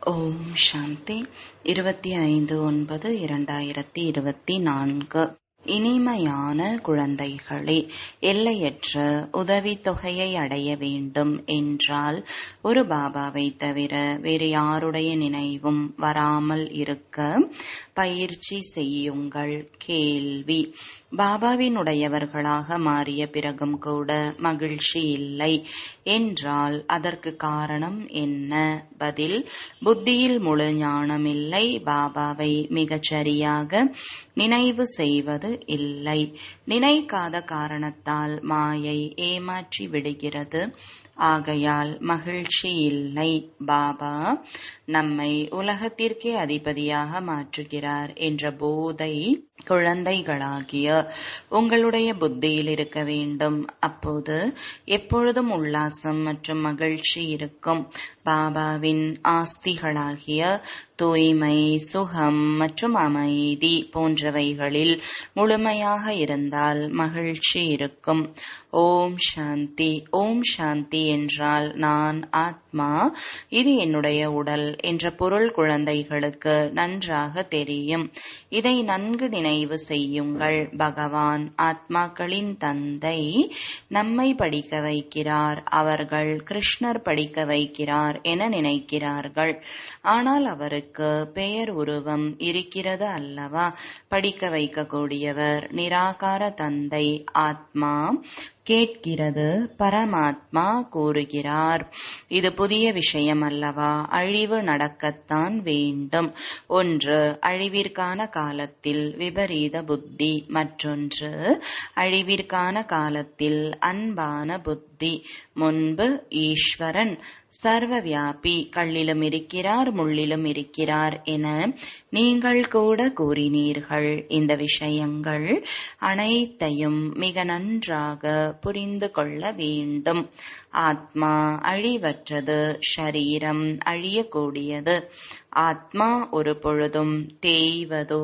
ஓம் சாந்தி 25/9/2024. இனிமையான குழந்தைகளே, எல்லையற்ற உதவித்தொகையை அடைய வேண்டும் என்றால் ஒரு பாபாவை தவிர வேறு யாருடைய நினைவும் வராமல் இருக்க பயிற்சி செய்யுங்கள். கேள்வி: பாபாவினுடையவர்களாக மாறிய பிறகும் கூட மகிழ்ச்சி இல்லை என்றால் அதற்கு காரணம் என்ன? பதில்: புத்தியில் முழு ஞானமில்லை, பாபாவை மிகச் சரியாக நினைவு செய்வது இல்லை. நினைக்காத காரணத்தால் மாயை ஏமாற்றி விடுகிறது. ஆகையால் மகிழ்ச்சி இல்லை. பாபா நம்மை உலகத்திற்கே அதிபதியாக மாற்றுகிறார் என்ற போதை குழந்தைகளாகிய உங்களுடைய புத்தியில் இருக்க வேண்டும். அப்போது எப்பொழுதும் உல்லாசம் மற்றும் மகிழ்ச்சி இருக்கும். பாபாவின் ஆஸ்திகளாகிய தூய்மை, சுகம் மற்றும் அமைதி போன்றவைகளில் முழுமையாக இருந்தால் மகிழ்ச்சி இருக்கும். ஓம் சாந்தி. ஓம் சாந்தி என்றால் நான் ஆத்மா, இது என்னுடைய உடல் என்ற பொருள் குழந்தைகளுக்கு நன்றாக தெரியும். இதை நன்கு நினைவு செய்யுங்கள். பகவான் ஆத்மாக்களின் தந்தை நம்மை படிக்க வைக்கிறார். அவர்கள் கிருஷ்ணர் படிக்க வைக்கிறார் என நினைக்கிறார்கள். ஆனால் அவருக்கு பெயர் உருவம் இருக்கிறது அல்லவா? படிக்க வைக்கக்கூடியவர் நிராகார தந்தை. ஆத்மா கேட்கிறது, பரமாத்மா கூறுகிறார். இது புதிய விஷயம் அல்லவா? அழிவு நடக்கத்தான் வேண்டும். ஒன்று அழிவிற்கான காலத்தில் விபரீத புத்தி, மற்றொன்று அழிவிற்கான காலத்தில் அன்பான புத்தி. முன்பு ஈஸ்வரன் சர்வவியாபி, கல்லிலும் இருக்கிறார், முள்ளிலும் இருக்கிறார் என நீங்கள் கூட கூறினீர்கள். இந்த விஷயங்கள் அனைத்தையும் மிக நன்றாக புரிந்து கொள்ள வேண்டும். ஆத்மா அழிவற்றது, ஷரீரம் அழியக்கூடியது. ஆத்மா ஒரு பொழுதும் தேய்வதோ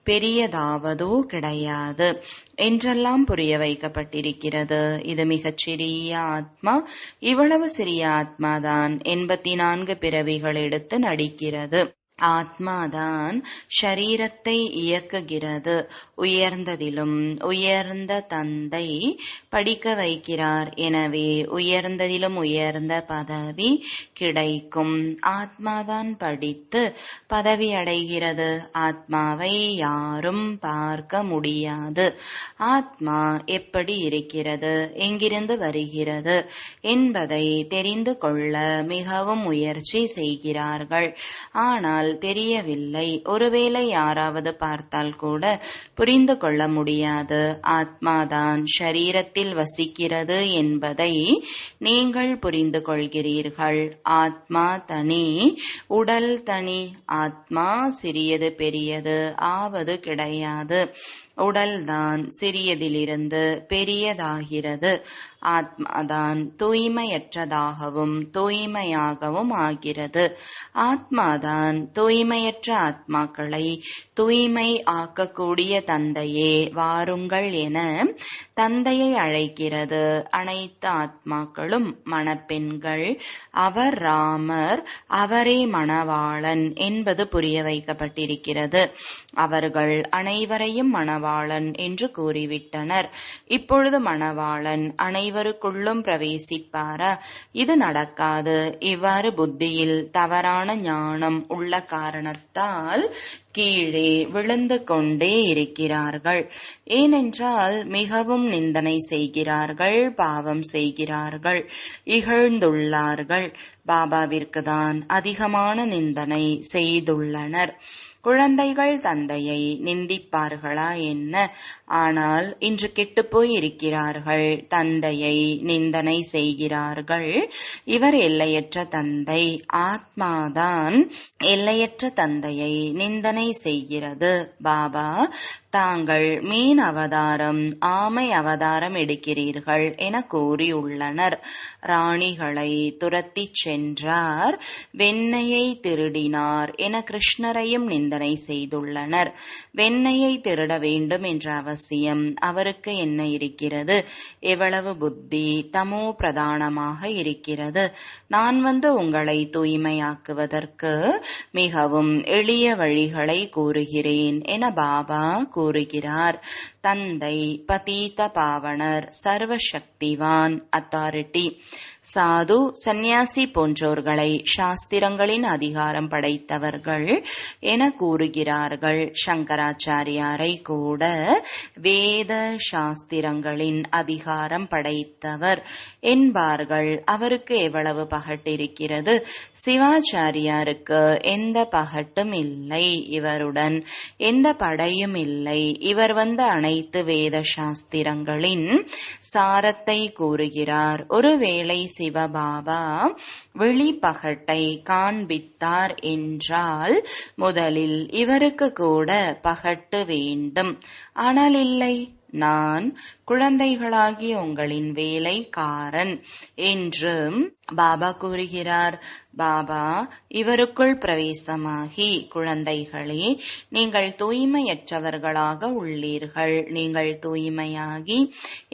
பெரியதாவதோ கிடையாது என்றெல்லாம் புரிய வைக்கப்பட்டிருக்கிறது. இது மிகச் சிறிய ஆத்மா. இவ்வளவு சிறிய ஆத்மாதான் 84 பிறவிகள் எடுத்து நடிக்கிறது. ஆத்மாதான் ஷரீரத்தை இயக்குகிறது. உயர்ந்ததிலும் உயர்ந்த தந்தை படிக்க வைக்கிறார். எனவே உயர்ந்ததிலும் உயர்ந்த பதவி கிடைக்கும். ஆத்மாதான் படித்து பதவி அடைகிறது. ஆத்மாவை யாரும் பார்க்க முடியாது. ஆத்மா எப்படி இருக்கிறது, எங்கிருந்து வருகிறது என்பதை தெரிந்து கொள்ள மிகவும் முயற்சி செய்கிறார்கள். ஆனால் தெரியவில்லை. ஒருவேளை யாராவது பார்த்தால் கூட புரிந்து கொள்ள முடியாது. ஆத்மாதான் ஷரீரத்தில் வசிக்கிறது என்பதை நீங்கள் புரிந்து கொள்கிறீர்கள். ஆத்மா தனி, உடல் தனி. ஆத்மா சிறியது பெரியது ஆவது கிடையாது. உடல்தான் சிறியதிலிருந்து பெரியதாகிறது. ஆத்மாதான் தூய்மையற்றதாகவும் தூய்மையாகவும் ஆகிறது. ஆத்மாதான் தூய்மையற்ற ஆத்மாக்களை தூய்மை ஆக்கக்கூடிய தந்தையே வாருங்கள் என தந்தையை அழைக்கிறது. அனைத்து ஆத்மாக்களும் மணப்பெண்கள். அவர் ராமர், அவரே மணவாளன் என்பது புரிய வைக்கப்பட்டிருக்கிறது. அவர்கள் அனைவரையும் மணவாளன் என்று கூறிவிட்டனர். இப்பொழுது மணவாளன் அனைவருக்குள்ளும் பிரவேசிப்பாரா? இது நடக்காது. இவ்வாறு புத்தியில் தவறான ஞானம் உள்ள காரணத்தால் கீழே விழுந்து கொண்டே இருக்கிறார்கள். ஏனென்றால் மிகவும் நிந்தனை செய்கிறார்கள், பாவம் செய்கிறார்கள், இகழ்ந்துள்ளார்கள். பாபாவிற்கு தான் அதிகமான நிந்தனை செய்துள்ளனர். குழந்தைகள் தந்தையை நிந்திப்பார்களா என்ன? ஆனால் இன்று கெட்டுப்போய் இருக்கிறார்கள். தந்தையை நிந்தனை செய்கிறார்கள். இவர் எல்லையற்ற தந்தை. ஆத்மாதான் எல்லையற்ற தந்தையை நிந்தனை செய்கிறது. பாபா தாங்கள் மீன் அவதாரம் ஆமை அவதாரம் எடுக்கிறீர்கள் என கூறியுள்ளனர். ராணிகளை துரத்திச் சென்றார், வெண்ணையை திருடினார் என கிருஷ்ணரையும் நிந்தனை செய்துள்ளனர். வெண்ணையை திருட வேண்டும் என்ற அவசியம் அவருக்கு என்ன இருக்கிறது? எவ்வளவு புத்தி தமோ பிரதானமாக இருக்கிறது. நான் வந்து உங்களை தூய்மையாக்குவதற்கு மிகவும் எளிய வழிகளை கூறுகிறேன் என பாபா கூறுகிறார். தந்தை பதீத பாவனர், சர்வசக்திவான், அத்தாரிட்டி. சாது சந்நியாசி போன்றோர்களை சாஸ்திரங்களின் அதிகாரம் படைத்தவர்கள் என கூறுகிறார்கள். சங்கராச்சாரியாரை கூட வேத சாஸ்திரங்களின் அதிகாரம் படைத்தவர் என்பார்கள். அவருக்கு எவ்வளவு பகட்டிருக்கிறது? சிவாச்சாரியாருக்கு எந்த பகட்டும் இல்லை, இவருடன் எந்த படையும் இல்லை. இவர் வந்து அனைத்து வேத சாஸ்திரங்களின் சாரத்தை கூறுகிறார். ஒருவேளை சிவபாபா வெளிப்பகட்டை காண்பித்தார் என்றால் முதலில் இவருக்கு கூட பகட்டு வேண்டும். ஆனால் இல்லை, நான் குழந்தைகளாகிய உங்களின் வேலைக்காரன் என்று பாபா கூறுகிறார். பாபா இவருக்குள் பிரவேசமாகி, குழந்தைகளே, நீங்கள் தூய்மையற்றவர்களாக உள்ளீர்கள். நீங்கள் தூய்மையாகி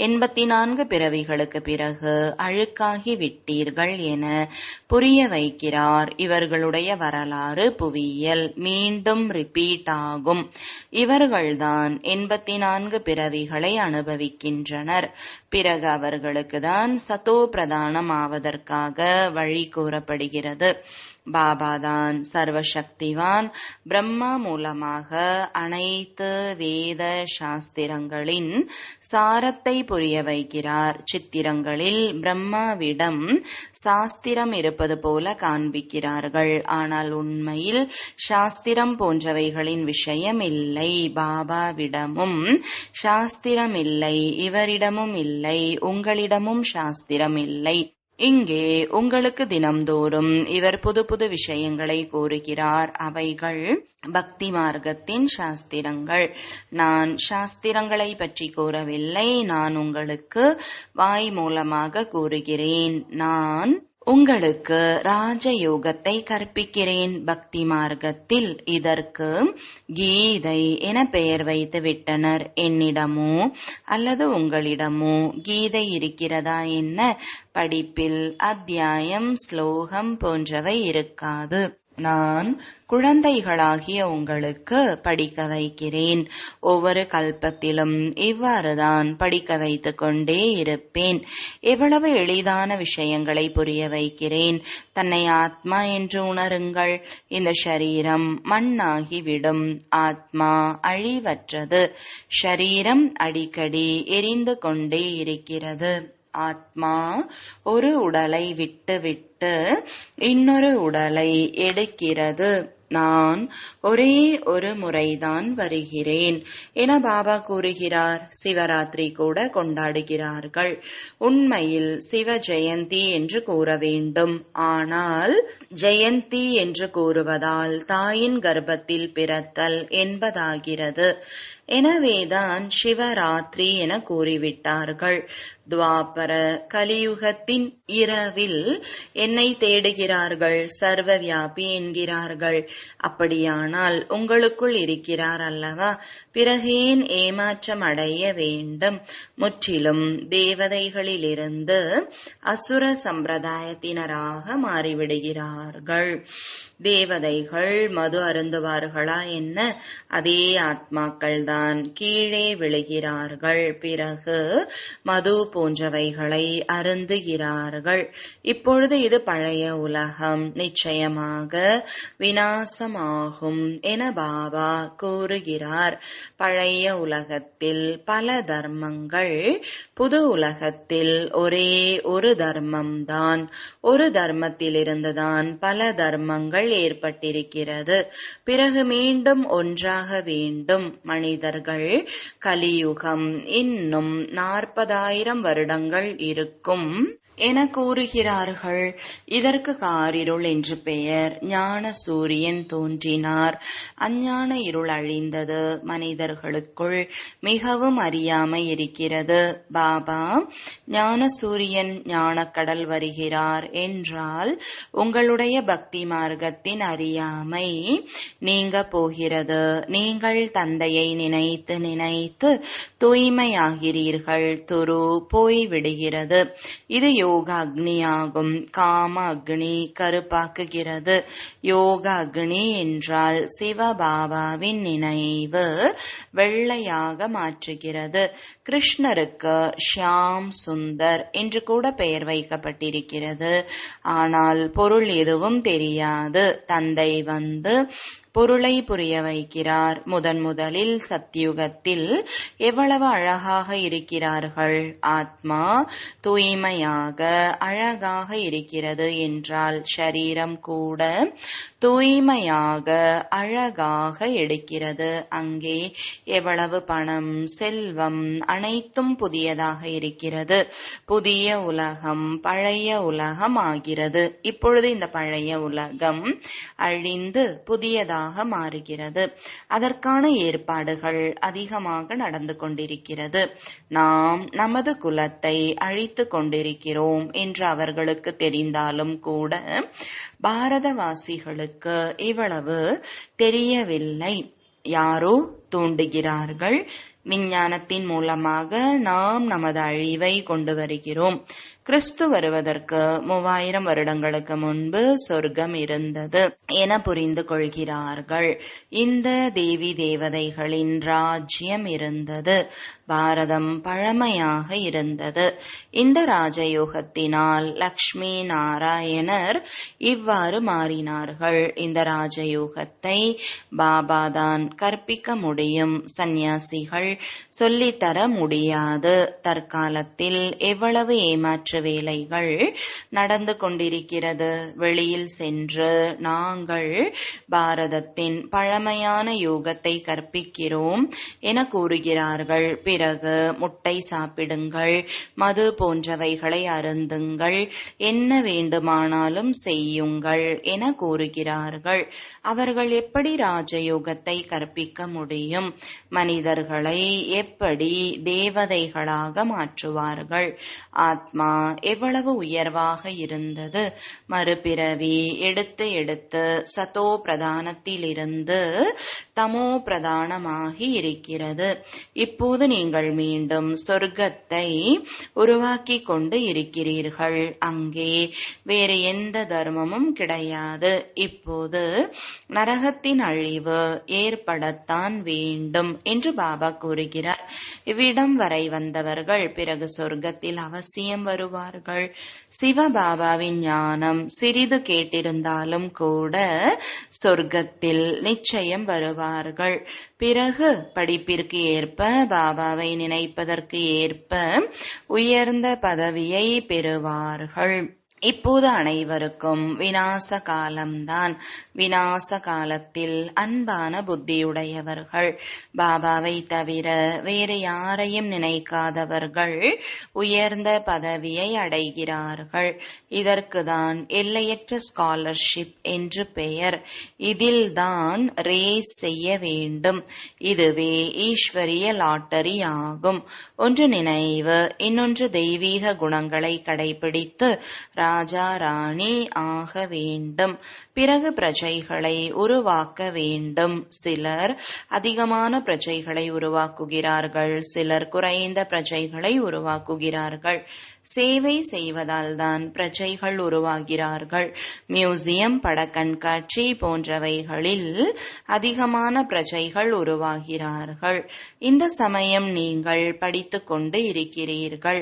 84 பிறவிகளுக்கு பிறகு அழுக்காகி விட்டீர்கள் என புரிய வைக்கிறார். இவர்களுடைய வரலாறு புவியியல் மீண்டும் ரிப்பீட் ஆகும். இவர்கள்தான் 84 பிறவிகளை அனுபவிக்கின்றனர். பிறகு அவர்களுக்கு தான் சதோ பிரதானம் ஆவதற்காக வழி கூறப்படுகிறது. பாபாதான் சர்வசக்திவான். பிரம்மா மூலமாக அனைத்து வேத சாஸ்திரங்களின் சாரத்தை புரிய வைக்கிறார். சித்திரங்களில் பிரம்மாவிடம் சாஸ்திரம் இருப்பது போல காண்பிக்கிறார்கள். ஆனால் உண்மையில் சாஸ்திரம் போன்றவைகளின் விஷயம் இல்லை. பாபாவிடமும் சாஸ்திரம் இல்லை, இவரிடமும் இல்லை, உங்களிடமும் சாஸ்திரம் இல்லை. இங்கே உங்களுக்கு தினம்தோறும் இவர் புது புது விஷயங்களை கூறுகிறார். அவைகள் பக்தி மார்க்கத்தின் சாஸ்திரங்கள். நான் சாஸ்திரங்களை பற்றி கூறவில்லை, நான் உங்களுக்கு வாய் மூலமாக கூறுகிறேன். நான் உங்களுக்கு ராஜயோகத்தை கற்பிக்கிறேன். பக்தி மார்க்கத்தில் இதற்கு கீதை என பெயர் வைத்து விட்டனர். என்னிடமோ அல்லது உங்களிடமோ கீதை இருக்கிறதா என்ன? படிப்பில் அத்தியாயம், ஸ்லோகம் போன்றவை இருக்காது. நான் குழந்தைகளாகிய உங்களுக்கு படிக்க வைக்கிறேன். ஒவ்வொரு கல்பத்திலும் இவ்வாறுதான் படிக்க வைத்துக் கொண்டே இருப்பேன். எவ்வளவு எளிதான விஷயங்களை புரிய வைக்கிறேன். தன்னை ஆத்மா என்று உணருங்கள். இந்த ஷரீரம் மண்ணாகிவிடும். ஆத்மா அழிவற்றது. ஷரீரம் அடிக்கடி எரிந்து கொண்டே இருக்கிறது. ஆத்மா ஒரு உடலை விட்டு இன்னொரு உடலை எடுக்கிறது. நான் ஒரே ஒரு முறைதான் வருகிறேன் என பாபா கூறுகிறார். சிவராத்திரி கூட கொண்டாடுகிறார்கள். உண்மையில் சிவ ஜெயந்தி என்று கூற வேண்டும். ஆனால் ஜெயந்தி என்று கூறுவதால் தாயின் கர்ப்பத்தில் பிறத்தல் என்பதாகிறது. எனவேதான் சிவராத்திரி என கூறிவிட்டார்கள். துவாபர கலியுகத்தின் இரவில் என்னை தேடுகிறார்கள், சர்வ வியாபி என்கிறார்கள். அப்படியானால் உங்களுக்குள் இருக்கிறார் அல்லவா? பிறகு ஏன் ஏமாற்றம் அடைய வேண்டும்? முற்றிலும் தேவதைகளிலிருந்து அசுர சம்பிரதாயத்தினராக மாறிவிடுகிறார்கள். தேவதைகள் மது அருந்துவார்களா என்ன? அதே ஆத்மாக்கள் தான் கீழே விழுகிறார்கள். பிறகு மது போன்றவைகளை அருந்துகிறார்கள். இப்பொழுது இது பழைய உலகம், நிச்சயமாக விநாசமாகும் என பாபா கூறுகிறார். பழைய உலகத்தில் பல தர்மங்கள், புது உலகத்தில் ஒரே ஒரு தர்மம்தான். ஒரு தர்மத்திலிருந்துதான் பல தர்மங்கள் ஏற்பட்டிருக்கிறது. பிறகு மீண்டும் ஒன்றாக வேண்டும். மனிதர்கள் கலியுகம் இன்னும் 40,000 வருடங்கள் இருக்கும். என கூறுகிறார்கள். இதற்கு காரிருள் என்று பெயர். ஞான சூரியன் தோன்றினார். அஞ்ஞான இருள் அழிந்தது. மனிதர்களுக்குள் மிகவும் அறியாமை இருக்கிறது. பாபா, ஞான சூரியன் ஞானக்கடல் வருகிறார் என்றால் உங்களுடைய பக்தி மார்க்கத்தின் அறியாமை நீங்க போகிறது. நீங்கள் தந்தையை நினைத்து நினைத்து தூய்மையாகிறீர்கள். துரு போய்விடுகிறது. இது யோக அக்னியாகும். காம அக்னி கருப்பாக்குகிறது. யோக அக்னி என்றால் சிவபாபாவின் நினைவு வெள்ளையாக மாற்றுகிறது. கிருஷ்ணருக்கு ஷியாம் சுந்தர் என்று கூட பெயர் வைக்கப்பட்டிருக்கிறது. ஆனால் பொருள் எதுவும் தெரியாது. தந்தை வந்து பொருளை புரிய வைக்கிறார். முதலில் சத்யுகத்தில் எவ்வளவு அழகாக இருக்கிறார்கள். ஆத்மா தூய்மையாக அழகாக இருக்கிறது என்றால் ஷரீரம் கூட தூய்மையாக அழகாக எடுக்கிறது. அங்கே எவ்வளவு பணம், செல்வம் அனைத்தும் புதியதாக இருக்கிறது. புதிய உலகம் பழைய உலகம் ஆகிறது. இப்பொழுது இந்த பழைய உலகம் அழிந்து புதியதாக மாறுகிறது. அதற்கான ஏற்பாடுகள் அதிகமாக நடந்து கொண்டிருக்கிறது. நாம் நமது குலத்தை அழித்து கொண்டிருக்கிறோம் என்று அவர்களுக்கு தெரிந்தாலும் கூட பாரதவாசிகளுக்கு இவ்வளவு தெரியவில்லை. யாரோ தூண்டுகிறார்கள். விஞ்ஞானத்தின் மூலமாக நாம் நமது அழிவை கொண்டு வருகிறோம். கிறிஸ்து வருவதற்கு 3000 வருடங்களுக்கு முன்பு சொர்க்கம் இருந்தது என புரிந்து கொள்கிறார்கள். இந்த தேவி தேவதைகளின் ராஜ்யம் இருந்தது. பாரதம் பழமையாக இருந்தது. இந்த ராஜயோகத்தினால் லக்ஷ்மி நாராயணர் இவ்வாறு மாறினார்கள். இந்த ராஜயோகத்தை பாபாதான் கற்பிக்க முடியும். சந்நியாசிகள் சொல்லித்தர முடியாது. தற்காலத்தில் எவ்வளவு ஏமாற்று வேலைகள் நடந்து கொண்டிருக்கிறது. வெளியில் சென்று நாங்கள் பாரதத்தின் பழமையான யோகத்தை கற்பிக்கிறோம் என கூறுகிறார்கள். பிறகு முட்டை சாப்பிடுங்கள், மது போன்றவைகளை அருந்துங்கள், என்ன வேண்டுமானாலும் செய்யுங்கள் என கூறுகிறார்கள். அவர்கள் எப்படி ராஜயோகத்தை கற்பிக்க முடியும்? மனிதர்களை எப்படி தேவதைகளாக மாற்றுவார்கள்? ஆத்மா எவ்வளவு உயர்வாக இருந்தது. மறுபிறவி எடுத்து எடுத்து சதோ பிரதானத்திலிருந்து தமோ பிரதானமாகி இருக்கிறது. இப்போது நீங்கள் மீண்டும் சொர்க்கத்தை உருவாக்கி கொண்டு இருக்கிறீர்கள். அங்கே வேறு எந்த தர்மமும் கிடையாது. இப்போது நரகத்தின் அழிவு ஏற்படத்தான் வேண்டும் என்று பாபா கூறுகிறார். இவ்விடம் வரை வந்தவர்கள் பிறகு சொர்க்கத்தில் அவசியம் வருவார்கள். சிவபாபாவின் ஞானம் சிறிது கேட்டிருந்தாலும் கூட சொர்க்கத்தில் நிச்சயம் வருவார்கள். பிறகு படிப்பிற்கு ஏற்ப, பாபாவை நினைப்பதற்கு ஏற்ப உயர்ந்த பதவியை பெறுவார்கள். இப்போது அனைவருக்கும் விநாச காலம்தான். விநாச காலத்தில் அன்பான புத்தியுடையவர்கள், பாபாவை தவிர வேறு யாரையும் நினைக்காதவர்கள் உயர்ந்த பதவியை அடைகிறார்கள். இதற்குதான் எல்லையற்ற ஸ்காலர்ஷிப் என்று பெயர். இதில்தான் ரேஸ் செய்ய வேண்டும். இதுவே ஈஸ்வரிய லாட்டரி ஆகும். ஒன்று நினைவு, இன்னொன்று தெய்வீக குணங்களை கடைபிடித்து ராஜா ராணி ஆக வேண்டும். பிறகு பிரஜைகளை உருவாக்க வேண்டும். சிலர் அதிகமான பிரஜைகளை உருவாக்குகிறார்கள், சிலர் குறைந்த பிரஜைகளை உருவாக்குகிறார்கள். சேவை செய்வதால் தான் பிரஜைகள் உருவாகிறார்கள். மியூசியம், பட கண்காட்சி போன்றவைகளில் அதிகமான பிரஜைகள் உருவாகிறார்கள். இந்த சமயம் நீங்கள் படித்துக் கொண்டு இருக்கிறீர்கள்.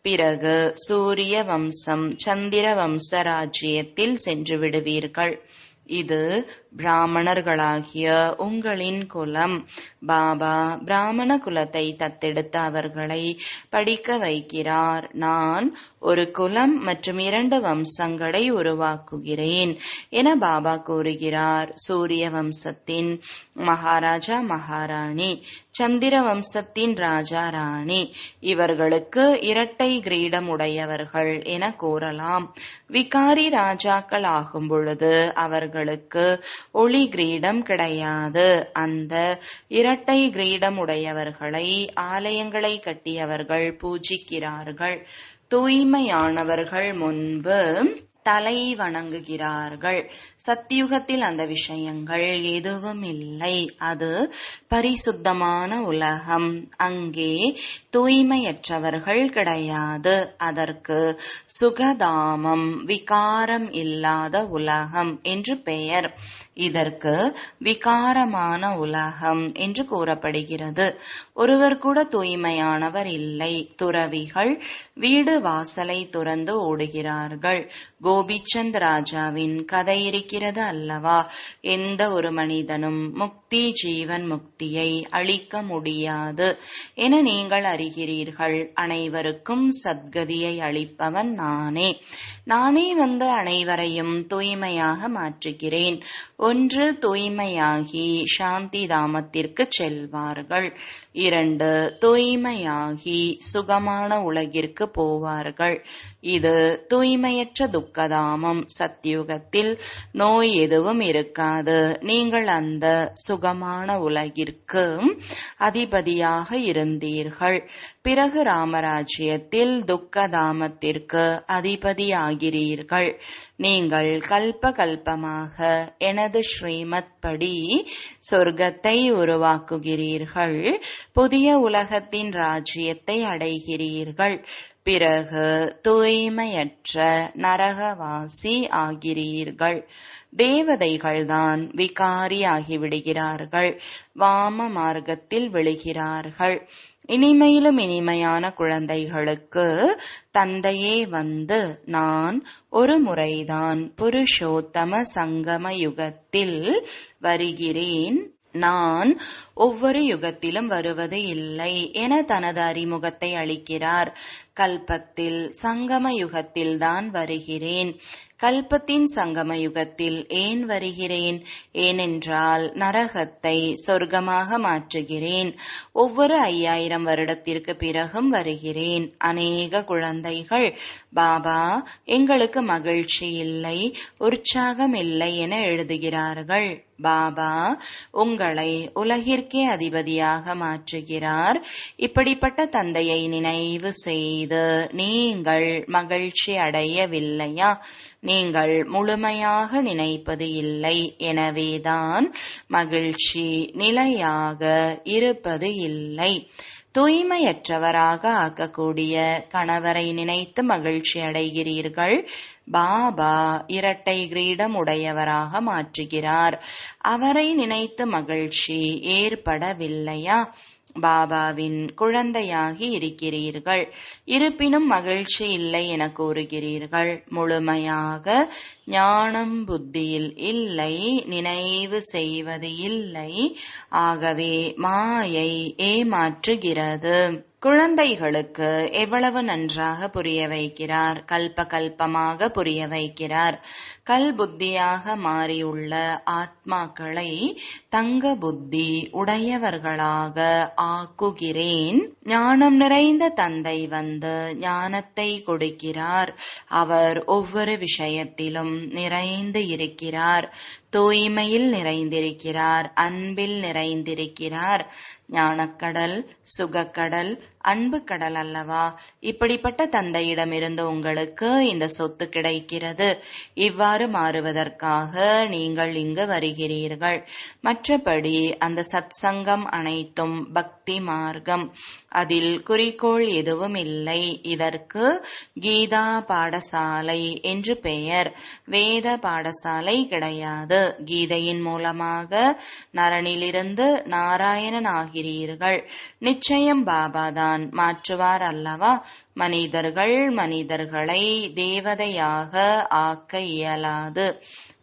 பிறகு சூரிய வம்சம், சந்திர வம்ச ராஜ்யத்தில் சென்று விடுவீர்கள். இது பிராமணர்களாகிய உங்களின் குலம். பாபா பிராமண குலத்தை தத்தெடுத்த அவர்களை படிக்க வைக்கிறார். நான் ஒரு குலம் மற்றும் 2 வம்சங்களை உருவாக்குகிறேன் என பாபா கூறுகிறார். சூரிய வம்சத்தின் மகாராஜா மகாராணி, சந்திர வம்சத்தின் ராஜா ராணி, இவர்களுக்கு இரட்டை கிரீடம் உடையவர்கள் என கூறலாம். விகாரி ராஜாக்கள் ஆகும் பொழுது அவர்களுக்கு ஒளி கிரீடம் கிடையாது. அந்த இரட்டை கிரீடம் உடையவர்களை ஆலயங்களை கட்டியவர்கள் பூஜிக்கிறார்கள். தூய்மையானவர்கள் முன்பு தலை வணங்குகிறார்கள். சத்தியுகத்தில் அந்த விஷயங்கள் எதுவும் இல்லை. அது பரிசுத்தமான உலகம். அங்கே தூய்மையற்றவர்கள் கிடையாது. அதற்கு சுகதாமம், விகாரம் இல்லாத உலகம் என்று பெயர். இதற்கு விகாரமான உலகம் என்று கூறப்படுகிறது. ஒருவர் கூட தூய்மையானவர் இல்லை. துறவிகள் வீடு வாசலை துறந்து ஓடுகிறார்கள். கோபிச்சந்த் ராஜாவின் கதை இருக்கிறது அல்லவா? எந்த ஒரு மனிதனும் முக்தி, ஜீவன் முக்தியை அளிக்க முடியாது என நீங்கள் அறிகிறீர்கள். அனைவருக்கும் சத்கதியை அளிப்பவன் நானே. நானே வந்து அனைவரையும் தூய்மையாக மாற்றுகிறேன். ஒன்று, தூய்மையாகி சாந்தி தாமத்திற்கு செல்வார்கள். 2, தூய்மையாகி சுகமான உலகிற்கு போவார்கள். இது தூய்மையற்ற துக்கதாமம். சத்யுகத்தில் நோய் எதுவும் இருக்காது. நீங்கள் அந்த சுகமான உலகிற்கு அதிபதியாக இருந்தீர்கள். பிறகு ராமராஜ்யத்தில் துக்கதாமத்திற்கு அதிபதியாகிறீர்கள். நீங்கள் கல்ப கல்பமாக எனது ஸ்ரீமத் படி சொர்க்கத்தை உருவாக்குகிறீர்கள். புதிய உலகத்தின் ராஜ்யத்தை அடைகிறீர்கள். பிறகு தூய்மையற்ற நரகவாசி ஆகிறீர்கள். தேவதைகள்தான் விகாரி ஆகிவிடுகிறார்கள். வாம மார்க்கத்தில் விழுகிறார்கள். இனிமையிலும் இனிமையான குழந்தைகளுக்கு தந்தையே வந்து, நான் ஒரு முறைதான் புருஷோத்தம சங்கம யுகத்தில் வருகிறேன், நான் ஒவ்வொரு யுகத்திலும் வருவது இல்லை என தனது அறிமுகத்தை அளிக்கிறார். கல்பத்தில் சங்கம யுகத்தில்தான் வருகிறேன். கல்பத்தின் சங்கம யுகத்தில் ஏன் வருகிறேன்? ஏனென்றால் நரகத்தை சொர்க்கமாக மாற்றுகிறேன். ஒவ்வொரு 5000 வருடத்திற்கு பிறகும் வருகிறேன். அநேக குழந்தைகள், பாபா எங்களுக்கு மகிழ்ச்சி இல்லை, உற்சாகம் இல்லை என எழுதுகிறார்கள். பாபா உங்களை உலகிற்கே அதிபதியாக மாற்றுகிறார். இப்படிப்பட்ட தந்தையை நினைவு செய்து நீங்கள் மகிழ்ச்சி அடையவில்லையா? நீங்கள் முழுமையாக நினைப்பது இல்லை. எனவேதான் மகிழ்ச்சி நிலையாக இருப்பது இல்லை. தூய்மையற்றவராக ஆக்கக்கூடிய கணவரை நினைத்து மகிழ்ச்சி அடைகிறீர்கள். பாபா இரட்டை கிரீடம் உடையவராக மாற்றுகிறார். அவரை நினைத்து மகிழ்ச்சி ஏற்படவில்லையா? பாபாவின் குழந்தையாகி இருக்கிறீர்கள். இருப்பினும் மகிழ்ச்சி இல்லை என கூறுகிறீர்கள். முழுமையாக ஞானம் புத்தியில் இல்லை, நினைவு செய்வது இல்லை. ஆகவே மாயை ஏமாற்றுகிறது. குழந்தைகளுக்கு எவ்வளவு நன்றாக புரிய வைக்கிறார். கல்ப கல்பமாக புரிய வைக்கிறார். கல் புத்தியாக மாறியுள்ள ஆத்மாக்களை தங்க புத்தி உடையவர்களாக ஆக்குகிறேன். ஞானம் நிறைந்த தந்தை வந்து ஞானத்தை கொடுக்கிறார். அவர் ஒவ்வொரு விஷயத்திலும் நிறைந்து இருக்கிறார். தூய்மையில் நிறைந்திருக்கிறார். அன்பில் நிறைந்திருக்கிறார். ஞானக்கடல், சுகக்கடல், அன்பு கடல் அல்லவா? இப்படிப்பட்ட தந்தையிடமிருந்து உங்களுக்கு இந்த சொத்து கிடைக்கிறது. இவ்வாறு மாறுவதற்காக நீங்கள் இங்கு வருகிறீர்கள். மற்றபடி அந்த சத்சங்கம் அனைத்தும் பக்தி மார்க்கம். அதில் குறிக்கோள் எதுவும் இல்லை. இதற்கு கீதா பாடசாலை என்று பெயர். வேத பாடசாலை கிடையாது. கீதையின் மூலமாக நரனிலிருந்து நாராயணன் ஆகிறீர்கள். நிச்சயம் பாபாதான் மாற்றுவார் அல்லவா? மனிதர்களை தேவதையாக ஆக்க இயலாது.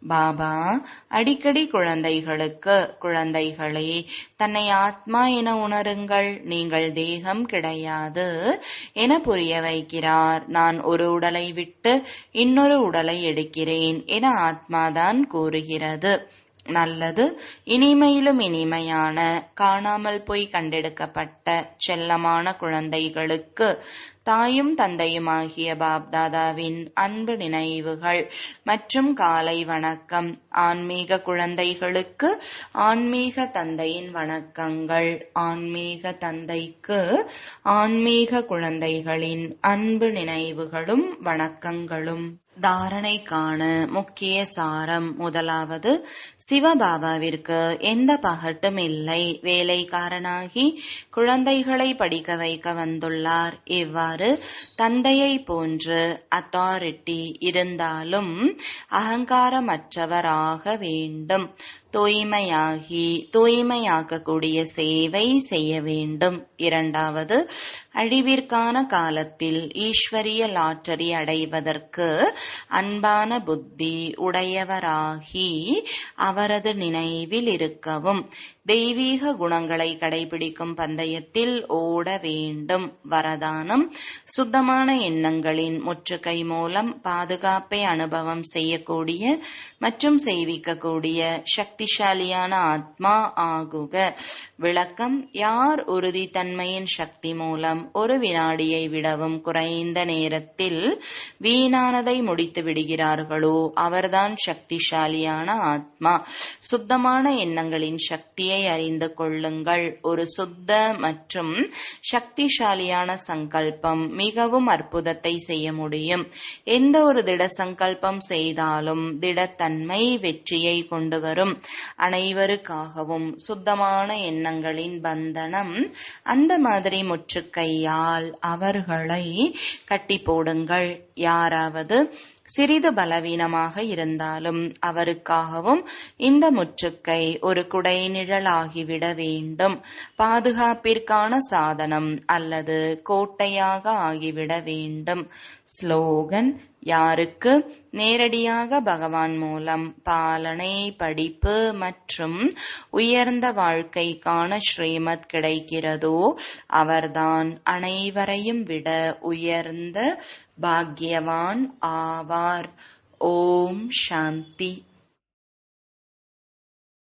பாபா அடிக்கடி குழந்தைகளே, தன்னை ஆத்மா என உணருங்கள், நீங்கள் தேகம் கிடையாது என புரிய வைக்கிறார். நான் ஒரு உடலை விட்டு இன்னொரு உடலை எடுக்கிறேன் என ஆத்மாதான் கூறுகிறது. நல்லது. இனிமையிலும் இனிமையான காணாமல் போய் கண்டெடுக்கப்பட்ட செல்லமான குழந்தைகளுக்கு தாயும் தந்தையுமாகிய பாப்தாதாவின் அன்பு நினைவுகள் மற்றும் காலை வணக்கம். ஆன்மீக குழந்தைகளுக்கு ஆன்மீக தந்தையின் வணக்கங்கள். ஆன்மீக தந்தைக்கு ஆன்மீக குழந்தைகளின் அன்பு நினைவுகளும் வணக்கங்களும். தாரணைக்கான முக்கிய சாரம். முதலாவது, சிவபாபாவிற்கு எந்த பகட்டும் இல்லை. வேலைக்காரனாகி குழந்தைகளை படிக்க வைக்க வந்துள்ளார். இவ்வாறு தந்தையை போன்று அத்தாரிட்டி இருந்தாலும் அகங்காரமற்றவராக வேண்டும். தூய்மையாக்கக்கூடிய சேவை செய்ய வேண்டும். இரண்டாவது, அழிவிற்கான காலத்தில் ஈஸ்வரிய லாட்டரி அடைவதற்கு அன்பான புத்தி உடையவராகி அவரது நினைவில் இருக்கவும். தெய்வீக குணங்களை கடைபிடிக்கும் பந்தயத்தில் ஓட வேண்டும். வரதானம். சுத்தமான எண்ணங்களின் முற்றுகை மூலம் பாதுகாப்பை அனுபவம் செய்யக்கூடிய மற்றும் செய்விக்கக்கூடிய சக்திசாலியான ஆத்மா ஆகுக. விளக்கம். யார் உறுதித்தன்மையின் சக்தி மூலம் ஒரு வினாடியை விடவும் குறைந்த நேரத்தில் வீணானதை முடித்து விடுகிறார்களோ அவர்தான் சக்திசாலியான ஆத்மா. சுத்தமான எண்ணங்களின் சக்தியை அறிந்து கொள்ளுங்கள். ஒரு சுத்த மற்றும் சக்திசாலியான சங்கல்பம் மிகவும் அற்புதத்தை செய்ய முடியும். எந்த ஒரு திட சங்கல்பம் செய்தாலும் திடத்தன்மை வெற்றியை கொண்டு வரும். அனைவருக்காகவும் சுத்தமான எண்ணங்களின் பந்தனம். அந்த மாதிரி முற்றுகையால் அவர்களை கட்டி போடுங்கள். யாராவது சிறிது பலவீனமாக இருந்தாலும் அவருக்காகவும் இந்த முற்றுகை ஒரு குடைநிழலாகிவிட வேண்டும். பாதுகாப்பிற்கான சாதனம் அல்லது கோட்டையாக ஆகிவிட வேண்டும். ஸ்லோகன். யாருக்கு நேரடியாக பகவான் மூலம் பாலனை, படிப்பு மற்றும் உயர்ந்த வாழ்க்கைக்கான ஸ்ரீமத் கிடைக்கிறதோ அவர்தான் அனைவரையும் விட உயர்ந்த பாக்யவான் ஆவார். ஓம் சாந்தி.